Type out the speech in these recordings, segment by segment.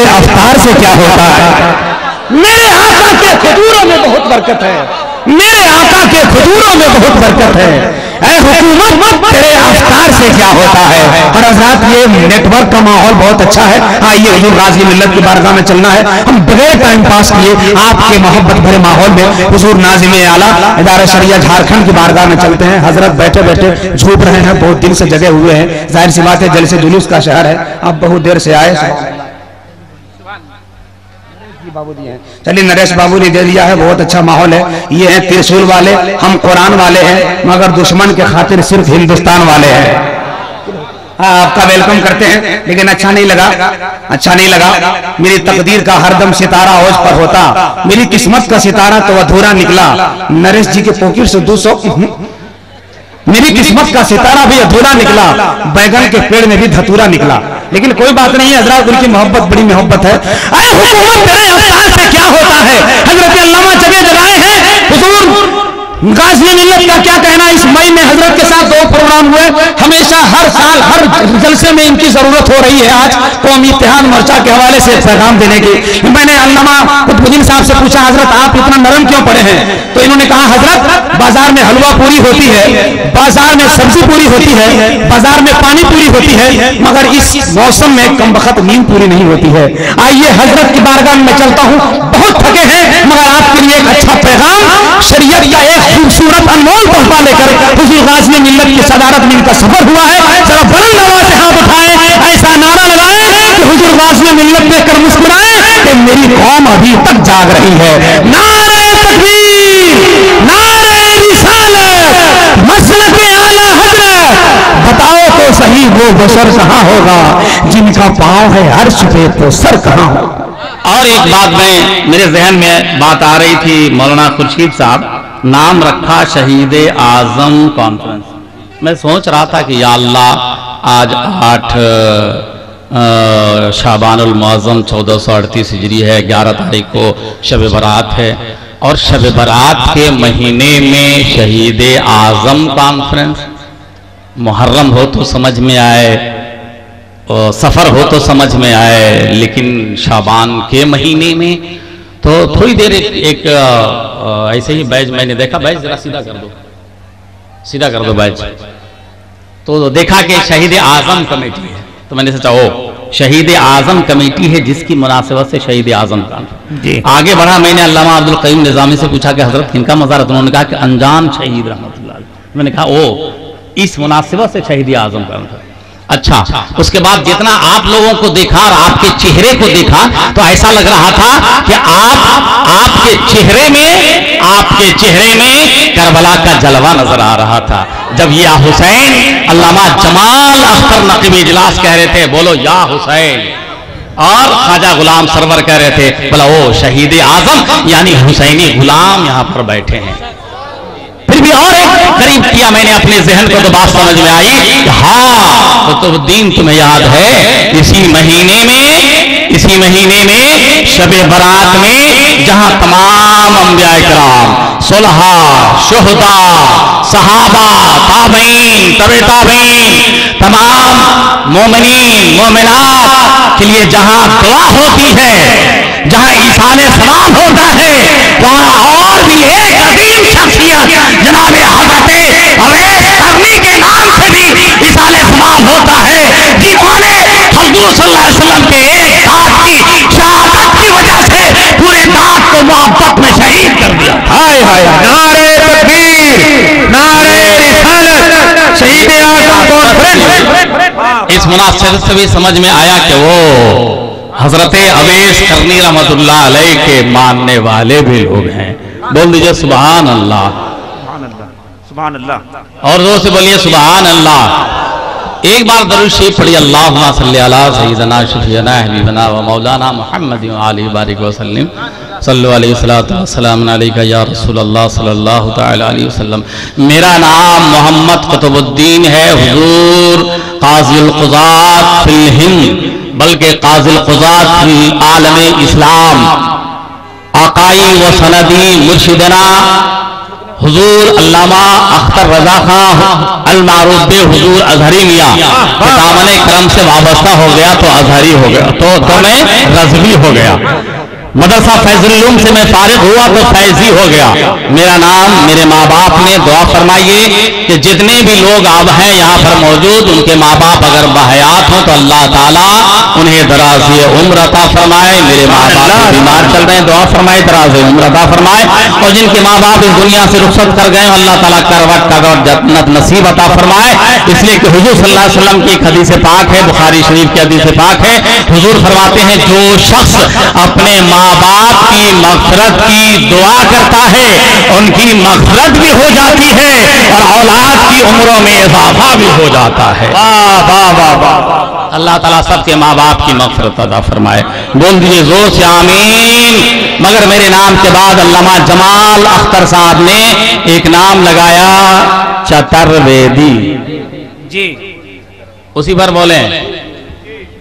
तेरे अवतार से क्या होता है। मेरे आका के खजूरों में बहुत बरकत है, मेरे आका के खजूरों में बहुत बरकत है। ऐ हुकूमत तेरे अवतार से क्या होता है। और हज़रात ये नेटवर्क का माहौल बहुत अच्छा है। आइए हुजूर गाज़ी मिल्लत की बारगाह में चलना है। हम बगैर टाइम पास किए आपके मोहब्बत भरे माहौल में हुजूर नाज़िम आला इदारा शरिया झारखंड की बारगाह में चलते हैं। हजरत बैठे बैठे झूप रहे हैं, बहुत दिन से जगे हुए हैं। जाहिर सी बात है जलसे जुलूस का शहर है, अब बहुत देर से आए। बाबूजी हैं, चलिए नरेश बाबू ने दे दिया है, बहुत अच्छा माहौल है। ये हैं त्रिशूल वाले, हम कुरान वाले हैं, मगर दुश्मन के खातिर सिर्फ हिंदुस्तान वाले हैं। आपका वेलकम करते हैं, लेकिन अच्छा नहीं लगा, अच्छा नहीं लगा। मेरी तकदीर का हरदम सितारा ओज पर होता, मेरी किस्मत का सितारा तो अधूरा निकला। नरेश जी के पॉकेट से 200, मेरी किस्मत का सितारा भी अधूरा निकला, बैगन के पेड़ में भी धतूरा निकला। लेकिन कोई बात नहीं है हजरत, उनकी मोहब्बत बड़ी मोहब्बत है। अरे हुकूमत तेरे अवतार से क्या होता है। हजरत अल्लामा जगह जगाए हैं हुजूर गाज़ी मिल्लत का क्या कहना। इस मई में हजरत के साथ 2 प्रोग्राम हुए, हमेशा हर साल हर जलसे में इनकी जरूरत हो रही है। आज कौमी इत्तेहाद मोर्चा के हवाले से पैगाम देने की मैंने अल्लामा कुतुबुद्दीन साहब से पूछा, हजरत आप इतना नरम क्यों पड़े हैं। तो इन्होंने कहा हजरत बाजार में हलवा पूरी होती है, बाजार में सब्जी पूरी होती है, बाजार में पानी पूरी होती है, मगर इस मौसम में कम वक्त नींद पूरी नहीं होती है। आइए हजरत की बारगाह में चलता हूँ, बहुत थके हैं मगर आपके लिए एक अच्छा पैगाम, शरीयत का एक खूबसूरत अनमोल तोहफा लेकर हुजूर गाज़ी मिल्लत की सदारत में इनका सफर हुआ है। जरा बुलंद आवाज से हाथ उठाएं, ऐसा नारा लगाएं कि हुजूर गाज़ी मिल्लत देखकर मुस्कुराएं कि मेरी कौम अभी तक जाग रही है। नारे तकबीर, नारे रिसालत, मसलक आला हज़रत। बताओ तो सही वो बशर कहाँ होगा जिनका पाँव है अर्श पे तो सर कहाँ होगा। और एक बात में मेरे जहन में बात आ रही थी, मौलाना खुर्शीद साहब नाम रखा शहीद आजम कॉन्फ्रेंस। मैं सोच रहा था कि या अल्लाह आज 8 शाबानुल मुअज़्ज़म 1438 हिजरी है, 11 तारीख को शब बरात है और शब बरात के महीने में शहीद आजम कॉन्फ्रेंस। मुहर्रम हो तो समझ में आए, सफ़र हो तो समझ में आए, लेकिन शाबान के महीने में तो थोड़ी देर एक ऐसे ही बैज मैंने देखा, बैज जरा सीधा कर दो, सीधा कर दो बैज। तो देखा कि शहीद आजम कमेटी है, तो मैंने सोचा ओ शहीद आजम कमेटी है जिसकी मुनासिबत से शहीद आजम का आगे बढ़ा। मैंने अल्लामा अब्दुल क़य्यूम निज़ामी से पूछा कि हजरत किनका मज़ार, उन्होंने कहा कि अनजान शहीद रहमतुल्लाह अलैह। मैंने कहा ओ इस मुनासिबत से शहीद आजम का। अच्छा, उसके बाद जितना आप लोगों को देखा और आपके चेहरे को देखा तो ऐसा लग रहा था कि आपके चेहरे में करबला का जलवा नजर आ रहा था। जब या हुसैन अल्लामा जमाल अख्तर नक़वी इजलास कह रहे थे, बोलो या हुसैन, और ख्वाजा गुलाम सरवर कह रहे थे, बोला ओ शहीद आजम यानी हुसैनी गुलाम यहाँ पर बैठे हैं। फिर भी और एक करीब किया मैंने अपने जहन को, तो बात समझ में आई कि हाँ कुतुबुद्दीन तुम्हें याद है इसी महीने में शबे बरात में जहां तमाम अंबिया इकराम, सुलहा, शुहदा, सहाबा, ताबईन, तबे ताबईन, तमाम मोमिनीन मोमिनात के लिए जहां दुआ होती है, जहां ईसाने सलाम होता है, वहां और भी एक अजीम शख्सियत जनाब हज़रत अवैस करनी के नाम से भी ईसाने सलाम होता है, जिन्होंने हुज़ूर सल्लल्लाहु अलैहि वसल्लम के एक दांत की शहादत की वजह से पूरे दांत को मोहब्बत में शहीद कर दिया। हाय हाय, नारे तकबीर, नारे रिसालत, शहीद आजम कॉन्फ्रेंस। इस मुनासिबत से भी समझ में आया कि वो हजरत अवैस करनी रहमतुल्लाह अलैह के मानने वाले भी लोग हैं। बोल दीजिए सुभान अल्लाह, सुभान अल्लाह, और जोर से बोलिए सुभान अल्लाह। एक बार दरूद शरीफ पढ़िए, अल्लाहुम्मा सल्ली अला सय्यिदना शफीअना हबीबना व मौलाना मुहम्मद व आलिहि बारिक व सल्लिम, सल्लल्लाहु अलैहि वसल्लम वसल्लम अलैका या रसूल अल्लाह सल्लल्लाहु तआला अलैहि वसल्लम। मेरा नाम मोहम्मद कुतुबुद्दीन है, हुजूर काज़िल क़ुज़ात फिल हिंद, बल्कि काज़िल क़ुज़ात फिल आलम इस्लाम, आकाई व सनदी मुर्शिदना हुजूर अल्लामा अख्तर रजा खां अल मारूफ बे हुजूर अजहरी मियां दामने करम से वाबस्ता हो गया तो अजहरी हो गया, तो मैं रजवी हो गया। मदरसा फैजुल से मैं फारिग हुआ तो फैजी हो गया। मेरा नाम मेरे माँ बाप ने दुआ फरमाइए कि जितने भी लोग अब हैं यहाँ पर मौजूद, उनके माँ बाप अगर बहयात हों तो अल्लाह ताला उन्हें दराज़े उम्र अता फरमाए। मेरे माँ बाप बीमार चल रहे हैं, दुआ फरमाए दराज़े उम्र अता फरमाए। और जिनके माँ बाप इस दुनिया से रुखसत कर गए, अल्लाह ताला करवट कगवट जन्नत नसीब अता फरमाए। इसलिए कि हुजूर सल्लल्लाहु अलैहि वसल्लम की एक हदीस पाक है, बुखारी शरीफ की हदीस पाक है। हुजूर फरमाते हैं जो शख्स अपने माँ बाप की मग़फ़िरत की दुआ करता है, उनकी मग़फ़िरत भी हो जाती है और औलाद की उम्रों में इजाफा भी हो जाता है। वाह वाह वाह वाह। अल्लाह ताला सबके माँ बाप की मग़फ़िरत अता फरमाए। बोल दीजिए जोर से आमीन। मगर मेरे नाम के बाद अल्लामा जमाल अख्तर साहब ने एक नाम लगाया, चतुर्वेदी जी, उसी पर बोले।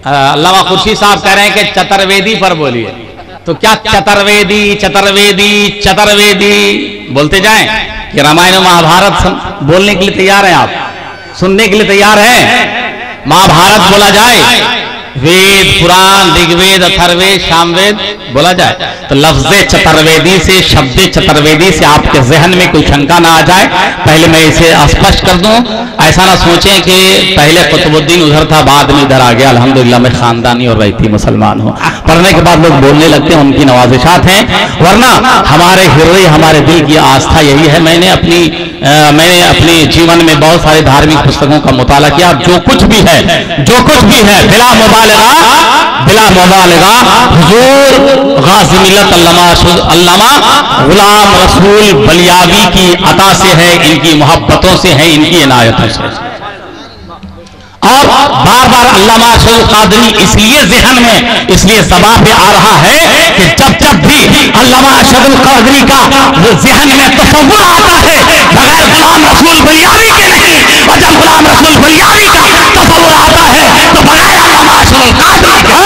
अल्लामा खुर्शीद साहब कह रहे हैं कि चतुर्वेदी पर बोलिए। तो क्या चतुर्वेदी चतुर्वेदी चतुर्वेदी बोलते जाएं कि रामायण महाभारत बोलने के लिए तैयार हैं आप, सुनने के लिए तैयार हैं? महाभारत बोला जाए, वेद पुराण ऋग्वेद अथर्ववेद सामवेद बोला जाए तो लफ्ज़ चतुर्वेदी से, शब्द चतुर्वेदी से आपके जहन में कोई शंका ना आ जाए। पहले मैं इसे स्पष्ट कर दूं, ऐसा ना सोचें कि पहले कुतुबुद्दीन उधर था बाद में इधर आ गया। अल्हम्दुलिल्लाह मैं खानदानी और रईती मुसलमान हूँ। पढ़ने के बाद लोग बोलने लगते हैं, उनकी नवाजिशात हैं, वरना हमारे हृदय हमारे दिल की आस्था यही है। मैंने अपने जीवन में बहुत सारे धार्मिक पुस्तकों का मुताला किया। जो कुछ भी है बिला मुबालगा हुजूर गाज़ी मिल्लत अल्लामा गुलाम रसूल बलियावी की अता से है, इनकी मोहब्बतों से है, इनकी इनायतों से। और बार बार अल्लामा अशरफ कादरी इसलिए ज़हन में, इसलिए ज़बान पे आ रहा है कि जब भी अल्लामा अशरफ कादरी का वो ज़हन में तसव्वुर आता है बगैर गुलाम रसूल बलियावी के नहीं, और जब गुलाम रसूल बलियावी का तसव्वुर आता है तो बगैर अल्लामा अशरफ कादरी के।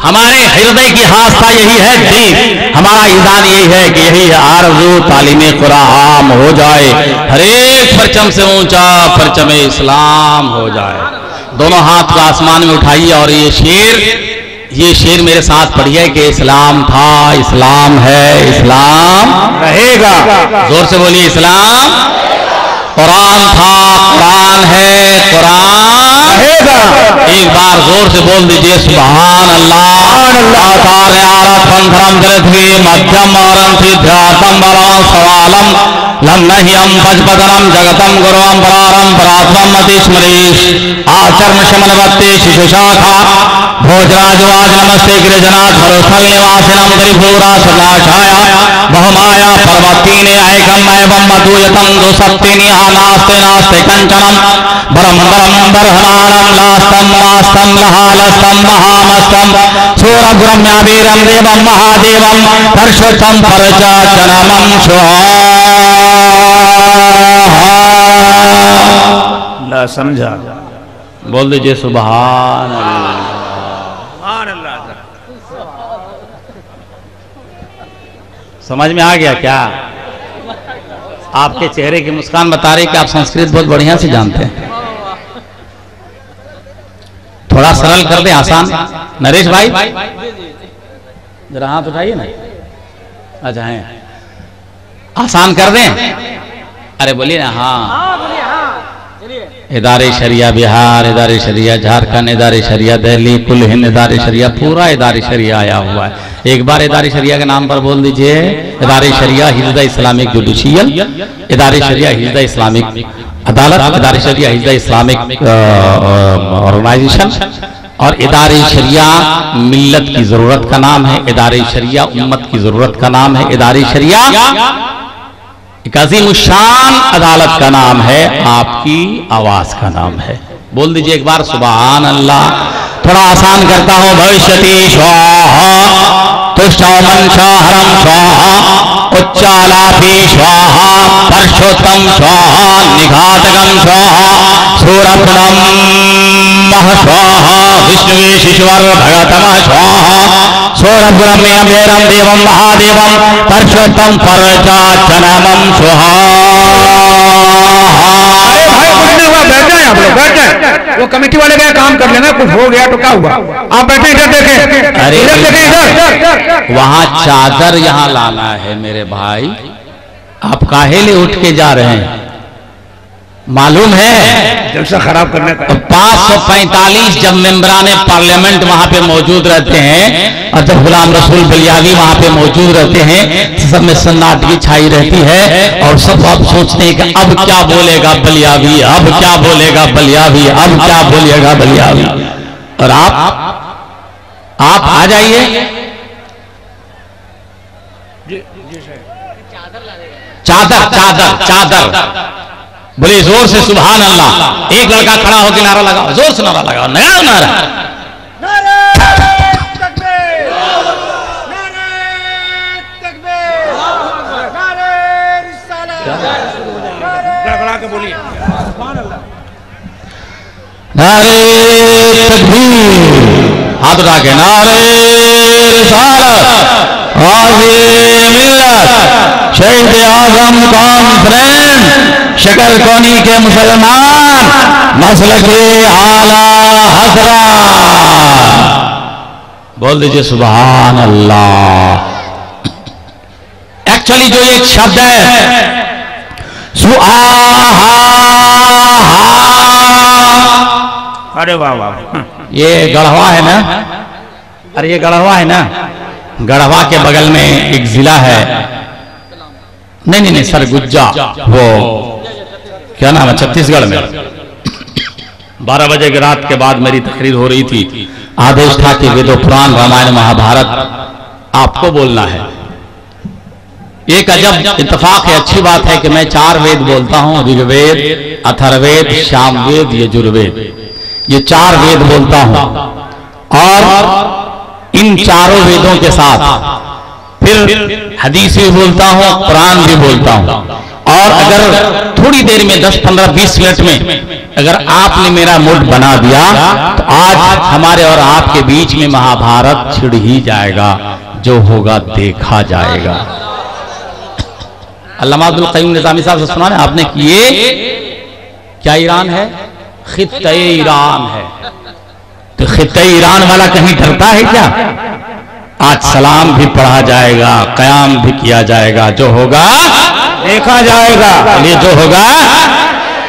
हमारे हृदय की आस्था यही है, दिल हमारा ईज़ान यही है कि यही आरज़ू तालीमे कुरान हो जाए, हर एक परचम से ऊंचा परचम इस्लाम हो जाए। दोनों हाथ को आसमान में उठाइए और ये शेर मेरे साथ पढ़िए कि इस्लाम था, इस्लाम है, इस्लाम रहेगा। जोर से बोलिए इस्लाम। कुरान था, कुरान है, कुरान रहेगा। एक बार जोर से बोल दीजिए सुभान अल्लाह। मध्यम सवालम लम नह्यम पजपदनम जगतम गुरुवम परारम परात्मम मतिस्मरीश आचर्म शमनवत्ते शिशुशाखा भोजराजवाज नमस्ते गिरिजनाथ भरोस्थल निवासिनम त्रिभुरा सदाशाया बहुमाया पर्वतीने ऐकम एवं मधुयतम दुसप्तिनि नास्ते नास्ते कंचनम बरम बरम बरहमाणम लास्तम मास्तम लहालस्तम महामस्तम सूरब्रह्म्यावीरम देवम महादेवम परशुतम परचाचनमं स्वाहा। समझा? बोल दीजिए सुभान अल्लाह। समझ में आ गया क्या? आपके चेहरे की मुस्कान बता रही कि आप संस्कृत बहुत बढ़िया से जानते हैं। थोड़ा सरल कर दे, आसान। नरेश भाई जरा हाथ उठाइए ना। अच्छा है, आसान कर दें? अरे बोलिए ना। हाँ, इदारे शरिया बिहार, इदारे शरिया झारखंड, इदारे शरिया दिल्ली, कुल हिंद इदारे शरिया, पूरा इदारे शरिया आया हुआ है। एक बार इदारे शरिया के नाम पर बोल दीजिए। इदारे शरिया हिज़्द इस्लामिक जुडिशियल, इदारे शरिया हिज़्द इस्लामिक अदालत, इदारे शरिया हिज़्द इस्लामिक ऑर्गेनाइजेशन, और इदारे शरिया मिल्लत की जरूरत का नाम है, इदारे शरिया उम्मत की जरूरत का नाम है, इदारे शरिया एक अज़ीमुश्शान अदालत का नाम है, आपकी आवाज का नाम है। बोल दीजिए एक बार सुभान अल्लाह। थोड़ा आसान करता हूं। भविष्यति स्वाहा तुष्टौमन स्वाहरम स्वाहा उच्चालापी स्वाहा परशोत्तम स्वाहा निघातकम स्वाहा सूरपुरम स्वाहा विष्णुवेश्वर भगतम स्वाहा सूरपुरम अभेरम देवम महादेवम परशोत्तम परचाचनमम स्वाहा। बैठ जाए आप लोग, बैठ जाए। वो कमेटी वाले गए काम कर लेना, कुछ हो गया तो क्या हुआ। आप बैठे इधर देखें, अरे इधर देखें, इधर। वहां चादर यहाँ लाना है मेरे भाई, आप काहे ले उठ के जा रहे हैं? मालूम है जलसा खराब करने का। 545 जब मेंबराने पार्लियामेंट वहां पे मौजूद रहते हैं और जब गुलाम रसूल बलियावी वहां पे मौजूद रहते हैं, सब में सन्नाटगी छाई रहती है और सब आप सोचते हैं कि अब क्या बोलेगा बलियावी, अब क्या बोलेगा बलियावी, अब क्या बोलेगा बलियावी। और आप आ जाइए, चादर चादर चादर बोले जोर से सुभान अल्लाह। एक लड़का खड़ा होकर नारा लगाओ, जोर से नारा लगाओ, नया नारा। बोलिए नारे तकबीर, हाथ उठा के नारे रिसालत गाज़ी मिल्लत शहीद आज़म कॉन्फ्रेंस शकल कोनी के मुसलमान मसलके आला हज़रत। बोल दीजिए सुभान अल्लाह। एक्चुअली जो एक शब्द है सुआहा, अरे वाह वाह, ये गढ़वा है ना, अरे ये गढ़वा है ना, गढ़वा के बगल में एक जिला है, नहीं नहीं नहीं सरगुजा, वो क्या नाम है, छत्तीसगढ़ में। 12 बजे की रात के बाद मेरी तकरीर हो रही थी, आदेश था कि वेदों पुराण रामायण महाभारत आपको बोलना है। एक अजब इत्तेफाक है, अच्छी बात है कि मैं 4 वेद बोलता हूं, ऋग्वेद, अथर्ववेद, सामवेद, यजुर्वेद, ये 4 वेद बोलता हूं। और इन चारों वेदों के साथ फिर हदीस भी बोलता हूं, कुरान भी बोलता हूं। और अगर थोड़ी देर में 10, 15, 20 मिनट में अगर आपने मेरा मूड बना दिया तो आज हमारे और आपके बीच में महाभारत छिड़ ही जाएगा, जो होगा देखा जाएगा। अल्लामा अब्दुल क़य्यूम निज़ामी साहब से सुना है आपने कि ये क्या ईरान है, खित्ते ईरान है। तो खित्ते ईरान वाला कहीं डरता है क्या? आज सलाम भी पढ़ा जाएगा, क़याम भी किया जाएगा, जो होगा देखा जाएगा। ये जो होगा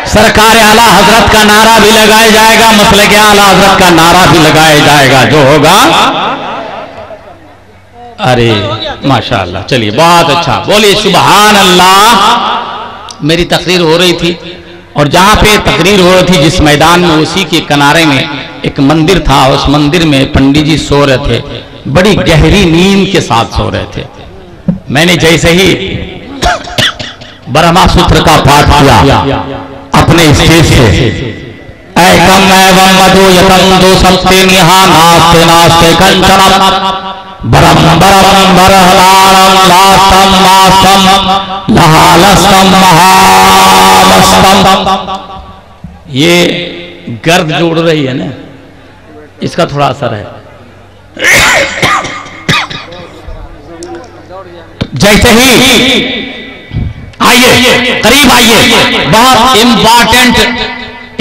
सरकार आला हजरत का नारा भी लगाया जाएगा, मसले के आला हजरत का नारा भी लगाया जाएगा, जो होगा। अरे माशाअल्लाह, चलिए बहुत अच्छा, बोलिए सुभान अल्लाह। मेरी तकरीर हो रही थी और जहां पे तकरीर हो रही थी जिस मैदान में, उसी के किनारे में एक मंदिर था। उस मंदिर में पंडित जी सो रहे थे, बड़ी गहरी नींद के साथ सो रहे थे। मैंने जैसे ही ब्रह्मा सूत्र का पाठ किया अपने स्टेज से, एकम एवं मधु यतम दो सत्ते निहा नास्ते नास्ते कंचनम बरम बरम बरहलारम लास्तम मास्तम लहालस्तम महालस्तम। ये गर्द जोड़ रही है ना, इसका थोड़ा असर है। जैसे ही आइए करीब आइए, बहुत इंपॉर्टेंट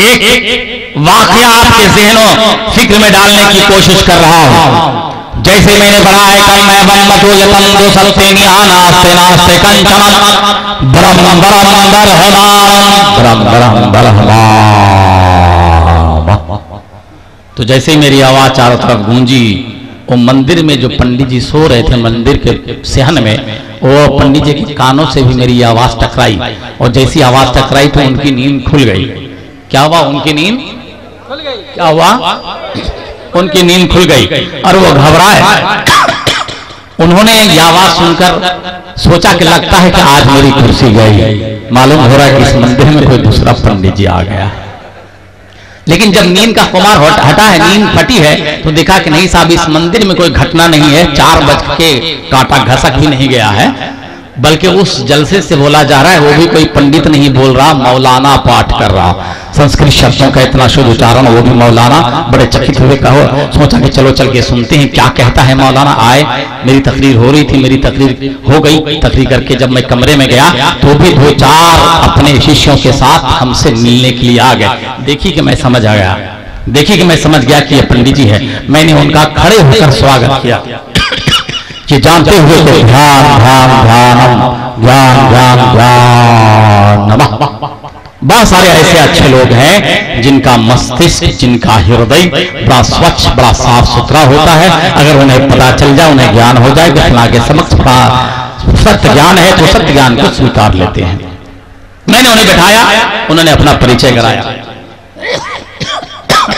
एक वाकया आपके ज़हनों फिक्र में डालने की कोशिश कर रहा हूं। जैसे मैंने पढ़ा है कल मैं बम्मतो यतम दो सत्ते नास्ते नास्ते कंचनम ब्रह्म ब्रह्म ब्रह्म ब्रह्म ब्रह्म। तो जैसे ही मेरी आवाज चारों तरफ गूंजी, वो मंदिर में जो पंडित जी सो रहे थे मंदिर के सहन में, वो पंडित जी के कानों से भी मेरी आवाज टकराई और जैसी आवाज टकराई तो उनकी नींद खुल गई। क्या हुआ? उनकी नींद खुल गई। क्या हुआ? उनकी नींद खुल गई और वो घबराए। उन्होंने ये आवाज सुनकर सोचा कि लगता है कि आज मेरी कुर्सी गई। मालूम हो रहा है कि इस मंदिर में कोई दूसरा पंडित जी आ गया। लेकिन जब नींद का खुमार हटा है, नींद फटी है, तो देखा कि नहीं साहब इस मंदिर में कोई घटना नहीं है, 4 बज के कांटा घसक भी नहीं गया है, बल्कि उस जलसे से बोला जा रहा है, वो भी कोई पंडित नहीं बोल रहा, मौलाना पाठ कर रहा, संस्कृत शब्दों का इतना शुद्ध उच्चारण, वो भी मौलाना। बड़े चकित हुए, कहो सोचा कि चलो चल के सुनते हैं क्या कहता है मौलाना। आए, मेरी तकरीर हो रही थी, मेरी तकरीर हो गई, तकरीर करके जब मैं कमरे में गया तो भी 2-4 अपने शिष्यों के साथ हमसे मिलने के लिए आ गए। देखिए कि मैं समझ आ गया, देखिए कि मैं समझ गया कि ये पंडित जी है। मैंने उनका खड़े होकर स्वागत किया कि जानते हुए तो ध्यान ध्यान ध्यान ध्यान ध्यान ध्यान नमः। बहुत सारे ऐसे अच्छे लोग हैं जिनका मस्तिष्क, जिनका हृदय बड़ा स्वच्छ, बड़ा साफ सुथरा होता है। अगर उन्हें पता चल जाए, उन्हें ज्ञान हो जाए कि अल्लाह के समक्ष सत्य ज्ञान है, तो सत्य ज्ञान को स्वीकार लेते हैं। मैंने उन्हें बैठाया, उन्होंने अपना परिचय कराया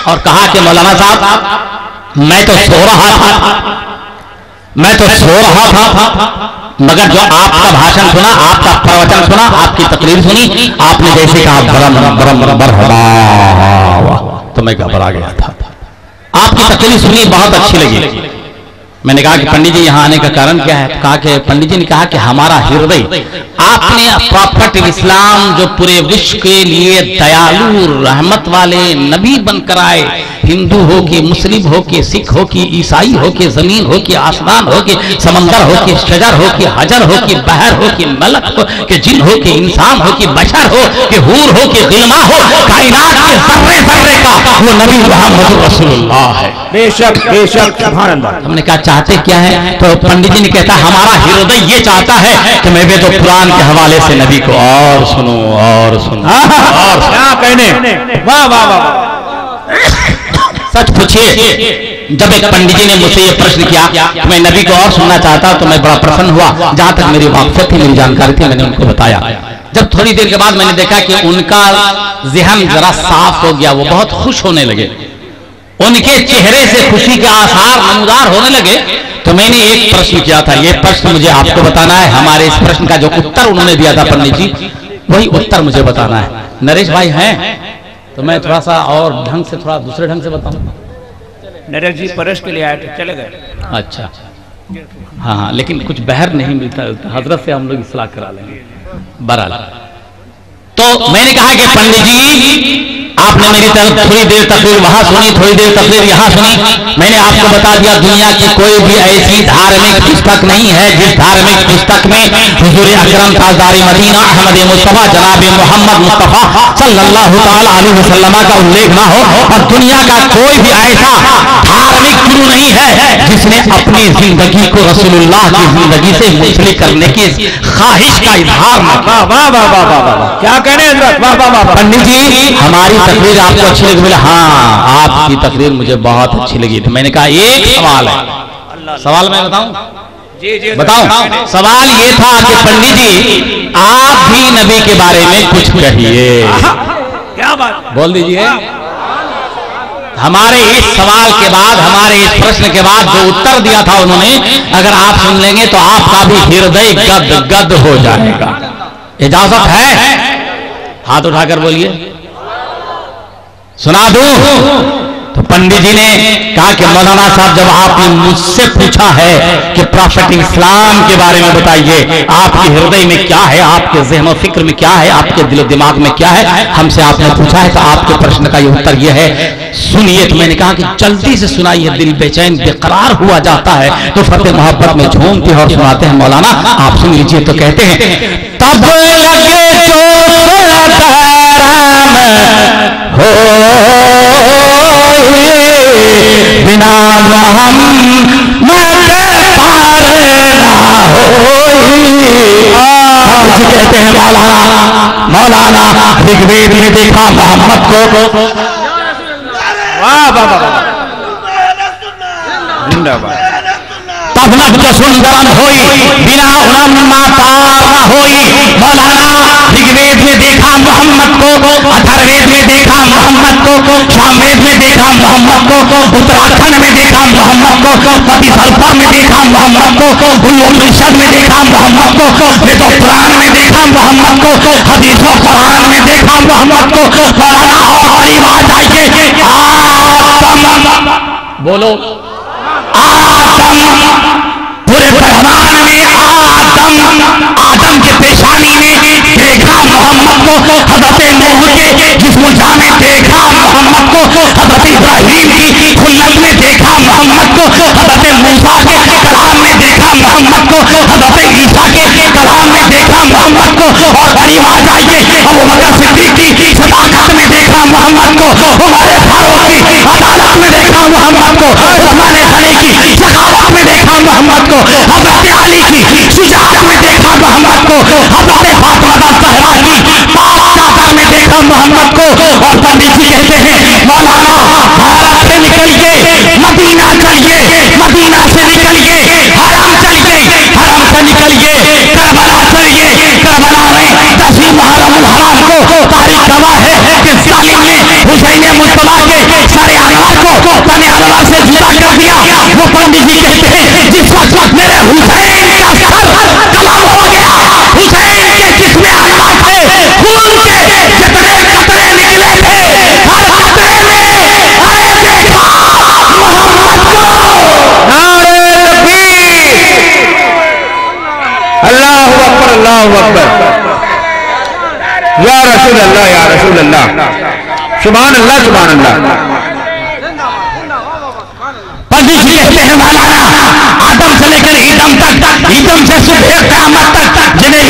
और कहा कि मौलाना साहब मैं तो सो रहा था, मैं तो सो रहा था, मगर जो आपका भाषण सुना, आपका प्रवचन सुना, आपकी तकरीर सुनी, आपने जैसे कहा बरम बरम बरहबा, तो मैं घबरा गया था। आपकी तकरीर सुनी, बहुत अच्छी लगी। मैंने कहा कि पंडित जी यहाँ आने का कारण क्या है? कहा कि पंडित जी ने कहा कि हमारा हृदय, आपने प्रॉफिट इस्लाम जो पूरे विश्व के लिए दयालु रहमत वाले नबी बनकर आए, हिंदू हो कि मुस्लिम हो कि सिख हो कि ईसाई हो कि जमीन हो कि आसमान हो कि समंदर हो कि शजर हो कि हजर हो कि बहर हो कि मलक हो कि जिन हो कि इंसान हो कि बशर हो कि हूर हो कि गिलमा हो, कायनात के सर्रे सर्रे का वो नबी मुहम्मद रसूलुल्लाह है। बेशक बेशक, सुभान अल्लाह। हमने कहा चाहते क्या है? तो पंडित जी ने कहता हमारा हृदय ये चाहता है कि मैं भी तो कुरान के हवाले से नबी को और सुनो और सुनो और क्या कहने, वाह वाह वाह। सच पूछिए, जब एक पंडित जी ने मुझसे ये प्रश्न किया कि मैं नबी को और सुनना चाहता, तो मैं बड़ा प्रसन्न हुआ। जहां तक मेरी वाक़फ़ियत थी, मेरी जानकारी थी, मैंने उनको बताया। जब थोड़ी देर के बाद मैंने देखा कि उनका ज़हन जरा साफ हो गया, वो बहुत खुश होने लगे, उनके चेहरे से खुशी के आसार नमूदार होने लगे, तो मैंने एक प्रश्न किया था। ये प्रश्न मुझे आपको बताना है। हमारे इस प्रश्न का जो उत्तर उन्होंने दिया था पंडित जी, वही उत्तर मुझे बताना है। नरेश भाई हैं तो मैं थोड़ा सा और ढंग से, थोड़ा दूसरे ढंग से बताऊं। नरेश जी परस के लिए आए थे, चले गए। अच्छा, हाँ हाँ, लेकिन कुछ बहर नहीं मिलता, हजरत से हम लोग इस्लाह करा लेंगे। बहरहाल, तो मैंने कहा कि पंडित जी आपने मेरी तरफ थोड़ी देर तकरीर वहां सुनी, थोड़ी देर तकरीर यहाँ सुनी। मैंने आपको बता दिया दुनिया की कोई भी ऐसी धार्मिक पुस्तक नहीं है जिस धार्मिक पुस्तक में हुजूर अकरम ताजदार मदीना अहमद मुस्तफा जनाब मोहम्मद मुस्तफा सल्लल्लाहु तआला अलैहि वसल्लम का उल्लेख ना हो। और दुनिया का कोई भी ऐसा धार्मिक गुरु नहीं है जिसने अपनी जिंदगी को रसूलुल्लाह की जिंदगी से मुंसलिक करने की ख्वाहिश का इजहार न किया। वाह वाह वाह वाह वाह, क्या कहने हजरत, वाह वाह वाह। पंडित जी हमारी तकरीर आपको अच्छी लगी? बोले हाँ, आपकी तकरीर मुझे बहुत अच्छी लगी। तो मैंने कहा एक सवाल है, सवाल मैं बताऊं? जी जी बताऊं। सवाल ये था कि पंडित जी आप भी नबी के बारे में कुछ कहिए। क्या बात, बोल दीजिए। हमारे इस सवाल के बाद, हमारे इस प्रश्न के बाद जो उत्तर दिया था उन्होंने, अगर आप सुन लेंगे तो आपका भी हृदय गद गद हो जाएगा। इजाजत है? हाथ उठाकर बोलिए, सुना दूं? तो पंडित जी ने कहा कि मौलाना साहब जब आपने मुझसे पूछा है कि प्रॉफिट इस्लाम के बारे में बताइए, आपके हृदय में क्या है, आपके ज़हन और फिक्र में क्या है, आपके दिलो दिमाग में क्या है, हमसे आपने पूछा है, तो आपके प्रश्न का ये उत्तर ये है, सुनिए। तो मैंने कहा कि जल्दी से सुनाइए, दिल बेचैन बेकरार हुआ जाता है, तो फतेह मोहब्बत में झूमते हैं और सुनाते हैं। मौलाना आप सुन लीजिए। तो कहते हैं तब लगे हो बिना हम कहते हैं मौलाना ऋग्वेद में देखा मोहम्मद को। वाह वाह वाह, जिंदाबाद। तब नब सुंदरन होई बिना उनम माता होई। मौलाना ऋग्वेद में देखा मोहम्मद को, अथर्ववेद में देखा मोहम्मद को, सामवेद में देखा मोहम्मद को, उत्तराखंड में देखा मोहम्मद को, पतिसल्फा में देखा मोहम्मद को, उपनिषद में देखा मोहम्मद को, वेदों पुराण में देखा मोहम्मद को, हदीसों कुरान में देखा मोहम्मद को। मौलाना और बड़ी बात आइए बोलो आदम, पूरे ब्रह्मांड में आदम के पेशानी में देखा मोहम्मद को, हज़रत नूह के जिस्म जान में देखा मोहम्मद को, हज़रत इब्राहीम की खुल्लत में देखा मोहम्मद को, हज़रत मूसा के कलाम में देखा मोहम्मद को, हज़रत ईसा के कलाम में देखा मोहम्मद को, और करीब आ जाइए अबू बकर सिद्दीक की सदाकत में देखा मोहम्मद को, हमारे फारूक की अदालत में देखा मोहम्मद को, उस्मान गनी की सखावत में देखा मोहम्मद को, हज़रत अली की शुजाअत में देखा मोहम्मद को, हज़रत फातिमा ज़हरा की पाक चादर में देखा मोहम्मद को। और पंडित जी कहते हैं मौलाना भारत से निकलिए मदीना चलिए, मदीना से निकलिए हरम चलिए, हरम से निकलिए करबला चलिए, करबला में 10वीं मुहर्रम हराम को तारीख गवाह है कि जालिम ने हुसैन मुस्तफा के सरे अनवर को तने अनवर से जुदा कर दिया। वो पंडित जी कहते हैं जिस वक्त मेरे हुसैन का सर कलम हो गया, हुसैन के जिसमें अनवर थे खून के जितने कतरे निकले थे, हर कतरे में अरे देखा मोहम्मद को। नारे तकबीर, अल्लाहु अकबर, अल्लाहु अकबर, या रसूल अल्लाह, या रसूल अल्लाह, सुभान अल्लाह, सुभान अल्लाह। पंडित जी कहते हैं मौलाना आदम से लेकर ईदम तक, ईदम से सुबह क़यामत तक जितने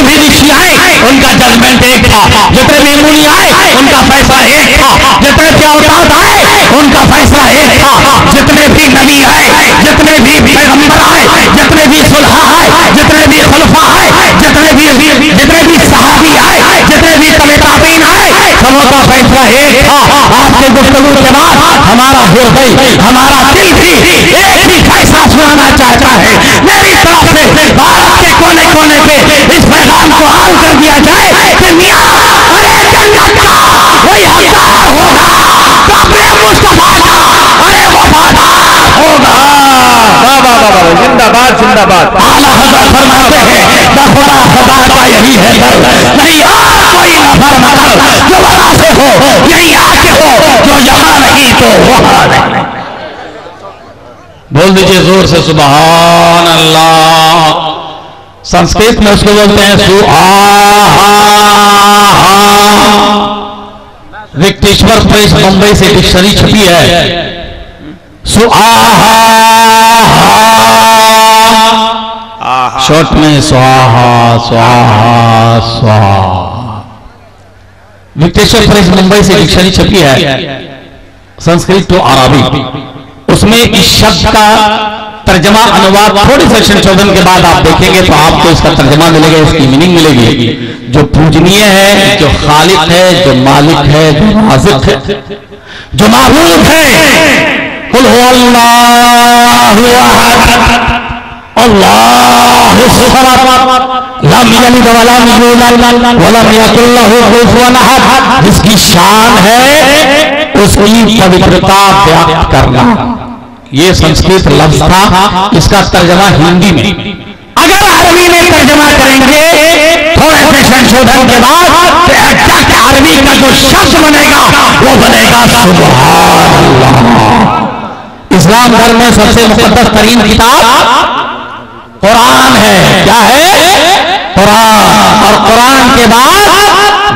भी ऋषि आए उनका जजमेंट एक था, जितने भी मुनि आए उनका फैसला एक था, जितने भी औताद आए उनका फैसला एक था, जितने भी नबी आए, जितने भी पैगंबर आए, जितने भी सुलहा आए, जितने भी खुलफा आए, जितने भी सहाबी आए, जितने भी ताबीन आए, सबों का फैसला एक था। आज के गुफ्तगू के बाद हमारा हृदय, हमारा दिल भी एक ही फैसला सुनाना चाहता है। मेरी तरफ से भारत के कोने कोने पे इस पैगाम को आम कर दिया जाए कि मियां अरे जन्नत का वही हकदार होगा, काबे मुस्तफा का अरे वफादार होगा। जिंदाबाद, जिंदाबाद। आला हज़रत फरमाते हैं खुदा खुदा का यही है दर, नहीं और कोई नफर मगर जो वहाँ से हो, यही आके हो, जो यहाँ नहीं तो वहाँ नहीं। बोल दीजिए जोर से सुभान अल्लाह। संस्कृत में उसको बोलते हैं सुआहा। विक्टेश्वर प्रेस मुंबई से डिक्शनरी छपी है, सुआहा शॉर्ट में स्वाहा स्वाहा स्वाहा। विक्टेश्वर प्रेस मुंबई से डिक्शनरी छपी है संस्कृत टू अरबी। उसमें इस शब्द का तर्जमा अनुवाद थोड़े से संशोधन के बाद आप देखेंगे तो आपको इसका तर्जमा मिलेगा, इसकी मीनिंग मिलेगी। जो पूजनीय है, जो खालिक है, जो मालिक है, जो राज़िक है, जो माबूद है, कुल हु अल्लाहु अहद अल्लाहु समद लम यलिद वलम यूलद वलम यकुल लहु कुफुवन अहद। जिसकी शान है उसकी पवित्रता व्यक्त करना, ये संस्कृत लफ्ज था। इसका तर्जमा हिंदी में, अगर अरबी में तर्जमा करेंगे थोड़े से संशोधन के बाद तो एग्जैक्ट अरबी का जो शब्द बनेगा वो बनेगा सुभान अल्लाह। इस्लाम धर्म में सबसे मुकद्दस तरीन किताब कुरान है। क्या है? कुरान। और कुरान के बाद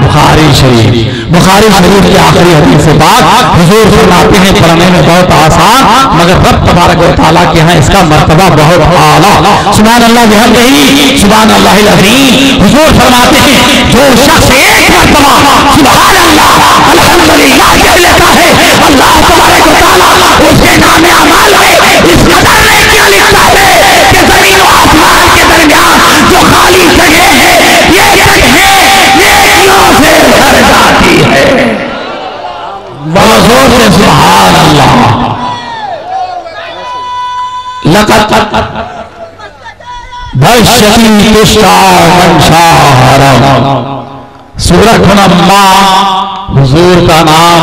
बुखारी शरीफ। बुखारी शरीफ की आखिरी हदीस से बाद हुजूर फरमाते हैं पढ़ने में बहुत आसान, मगर रब तबारक व तआला के यहाँ इसका मर्तबा बहुत आला। सुभान अल्लाह बिहम्दिही सुभान अल्लाहिल अज़ीम। हुजूर फरमाते हैं जो शख्स एक मर्तबा सुभान अल्लाह अल्हम्दुलिल्लाह कह लेता है, अल्लाह तबारक व तआला उसके नाम अमाल में इस कदर नेकियां लिखता है कि जमीन और आसमान के दरमियान जो खाली जगह है ये जगह नेकियों से भर जाती है। जोर से सुभान अल्लाह। लक़द भविष्यति तुष्टा मंशाहरम। सूरत नम्मा। हुजूर का नाम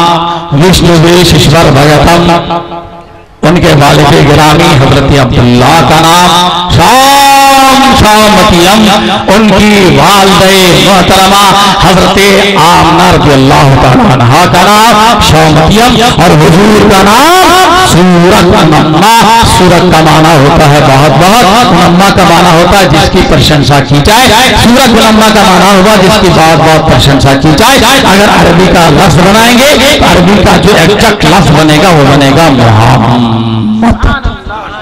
विष्णुवेश्वर भगतम। उनके वालिद गिरामी हजरत अब्दुल्लाह का नाम शामतियम। उनकी वालिदे मोहतरमा हजरत आमना रज़ियल्लाहु तआला अन्हा का नाम शामतियम। और हुजूर का नाम सूरत नम्मा, सूरत का माना होता है बहुत बहुत, नम्मा का माना होता है जिसकी प्रशंसा की जाए, सूरत नम्मा का माना होगा जिसकी बहुत बहुत प्रशंसा की जाए। अगर अरबी का लफ्ज बनाएंगे तो अरबी का जो एग्जैक्ट लफ्ज बनेगा वो बनेगा मोहम्मद।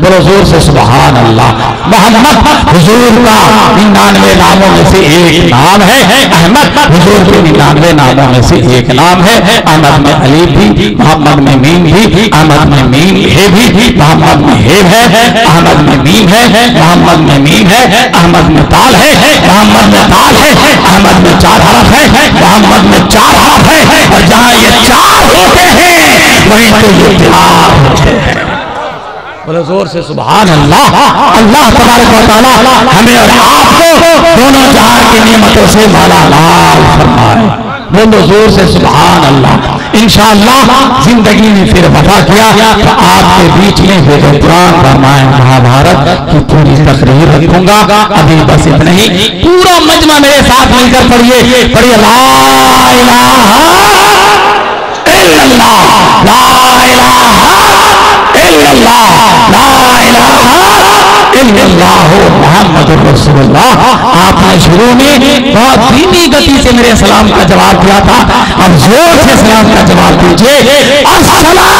बोलो जोर से सुभान अल्लाह। मोहम्मद हुजूर का 99 नामों में से एक नाम है, अहमद हुजूर के 99 नामों में से एक नाम है। अहमद में अलीफ भी, मोहम्मद में मीम भी, अहमद में मीम है भी, मोहम्मद में हे है, अहमद में मीम है, मोहम्मद में मीम है, अहमद में ताल है, मोहम्मद में ताल है, अहमद में 4 हरफ है, मोहम्मद में 4 हरफ है। और जहां ये 4 होते हैं वहीं तो ये 4 होते हैं। बोले जोर से सुभान अल्लाह। अल्लाह तबारक व तआला हमें और आपको दोनों जहां की नेमतों से मालामाल फरमाए। बोलो जोर से सुभान अल्लाह। इंशाअल्लाह जिंदगी में फिर वफा किया तो आपके बीच में वेद पुराण रामायण महाभारत की पूरी तकरीर रखूंगा। अभी बस इतना ही, पूरा मजमा मेरे साथ मिलकर पढ़िए, पढ़िए ला इलाहा इल्लल्लाह, ला इलाहा इल्लल्लाह, ला इलाहा इल्लल्लाह मुहम्मदुर रसूलुल्लाह। आपने शुरू में बहुत धीमी गति से मेरे सलाम का जवाब दिया था, अब जोर से सलाम का जवाब दीजिए। अस्सलाम